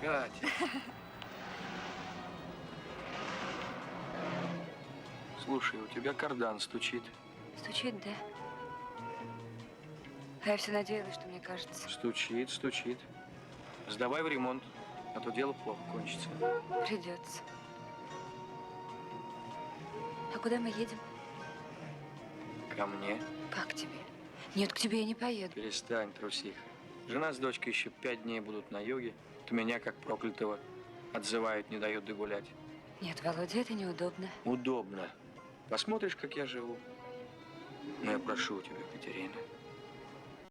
Катя. Слушай, у тебя кардан стучит. Стучит, да? А я все надеялась, что мне кажется. Стучит, стучит. Сдавай в ремонт, а то дело плохо кончится. Придется. А куда мы едем? Ко мне? Как к тебе? Нет, к тебе я не поеду. Перестань, трусиха. Жена с дочкой еще 5 дней будут на юге. То меня, как проклятого, отзывают, не дают догулять. Нет, Володя, это неудобно. Удобно. Посмотришь, как я живу. Но я прошу тебя, Катерина,